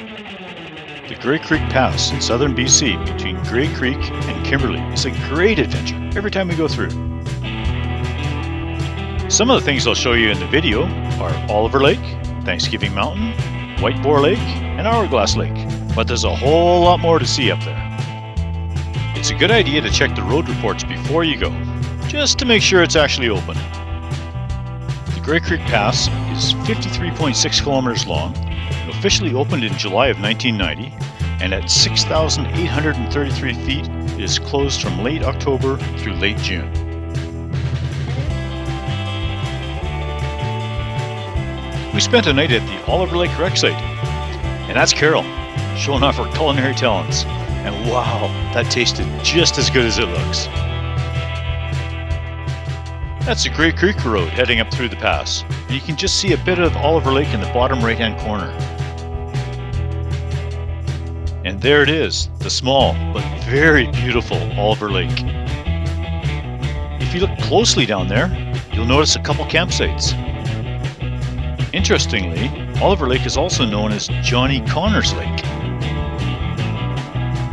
The Grey Creek Pass in southern BC between Grey Creek and Kimberley is a great adventure every time we go through. Some of the things I'll show you in the video are Oliver Lake, Thanksgiving Mountain, White Boar Lake, and Hourglass Lake, but there's a whole lot more to see up there. It's a good idea to check the road reports before you go, just to make sure it's actually open. The Grey Creek Pass is 53.6 kilometers long, officially opened in July of 1990, and at 6,833 feet, it is closed from late October through late June. We spent a night at the Oliver Lake Rec Site, and that's Carol, showing off her culinary talents. And wow, that tasted just as good as it looks. That's the Grey Creek Road heading up through the pass, and you can just see a bit of Oliver Lake in the bottom right hand corner. And there it is, the small but very beautiful Oliver Lake. If you look closely down there, you'll notice a couple campsites. Interestingly, Oliver Lake is also known as Johnny Connors Lake.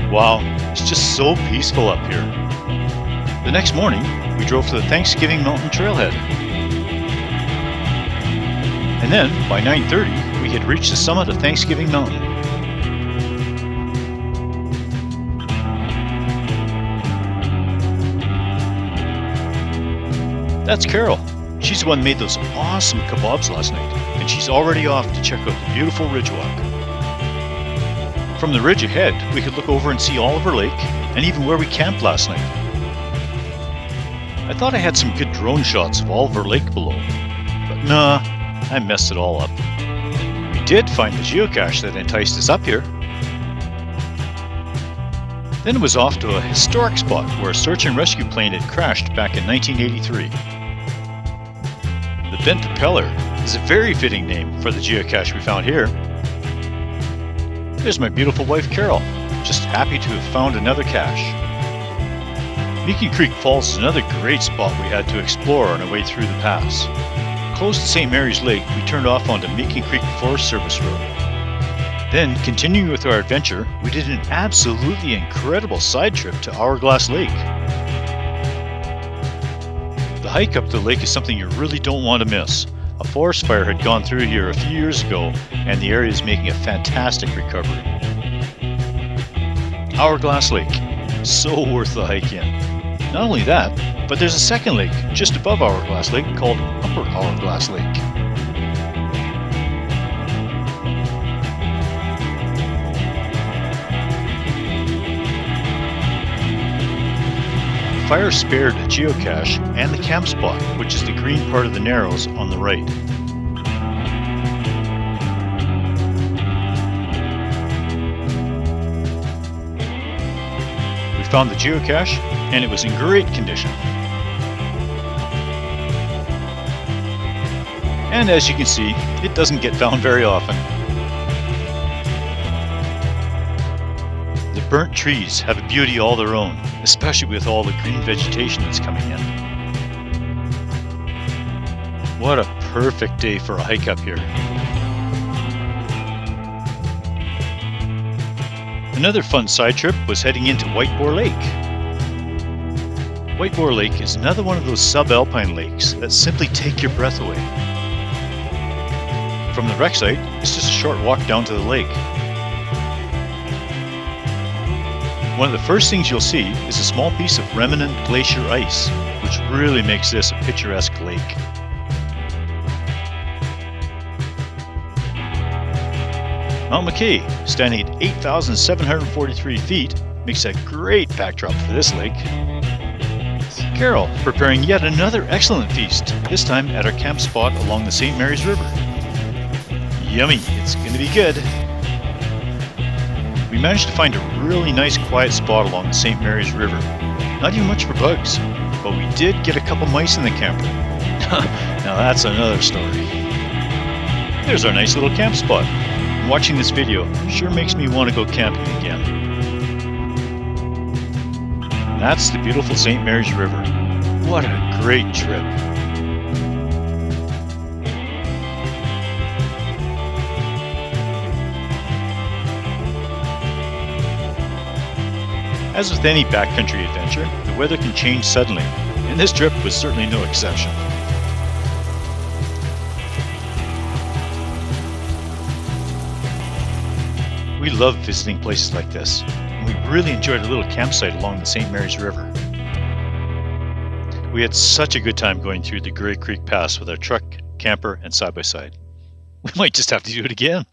Wow, it's just so peaceful up here. The next morning, we drove to the Thanksgiving Mountain Trailhead. And then, by 9:30, we had reached the summit of Thanksgiving Mountain. That's Carol. She's the one who made those awesome kebabs last night, and she's already off to check out the beautiful ridge walk. From the ridge ahead, we could look over and see Oliver Lake, and even where we camped last night. I thought I had some good drone shots of Oliver Lake below, but nah, I messed it all up. We did find the geocache that enticed us up here. Then it was off to a historic spot where a search and rescue plane had crashed back in 1983. The Bent Propeller is a very fitting name for the geocache we found here. There's my beautiful wife Carol, just happy to have found another cache. Meekin Creek Falls is another great spot we had to explore on our way through the pass. Close to St. Mary's Lake, we turned off onto Meekin Creek Forest Service Road. Then, continuing with our adventure, we did an absolutely incredible side trip to Hourglass Lake. The hike up the lake is something you really don't want to miss. A forest fire had gone through here a few years ago, and the area is making a fantastic recovery. Hourglass Lake, so worth the hike in. Not only that, but there's a second lake just above Hourglass Lake called Upper Hourglass Lake. The fire spared a geocache and the camp spot, which is the green part of the Narrows on the right. We found the geocache, and it was in great condition. And as you can see, it doesn't get found very often. The burnt trees have a beauty all their own, especially with all the green vegetation that's coming in. What a perfect day for a hike up here. Another fun side trip was heading into White Boar Lake. White Boar Lake is another one of those subalpine lakes that simply take your breath away. From the wreck site, it's just a short walk down to the lake. One of the first things you'll see is a small piece of remnant glacier ice, which really makes this a picturesque lake. Mount McKay, standing at 8,743 feet, makes a great backdrop for this lake. Carol, preparing yet another excellent feast, this time at our camp spot along the St. Mary's River. Yummy, it's going to be good. We managed to find a really nice quiet spot along the St. Mary's River. Not even much for bugs, but we did get a couple mice in the camper. Now that's another story. There's our nice little camp spot. Watching this video sure makes me want to go camping again. That's the beautiful St. Mary's River. What a great trip. As with any backcountry adventure, the weather can change suddenly, and this trip was certainly no exception. We love visiting places like this, and we really enjoyed a little campsite along the St. Mary's River. We had such a good time going through the Grey Creek Pass with our truck, camper, and side-by-side. We might just have to do it again.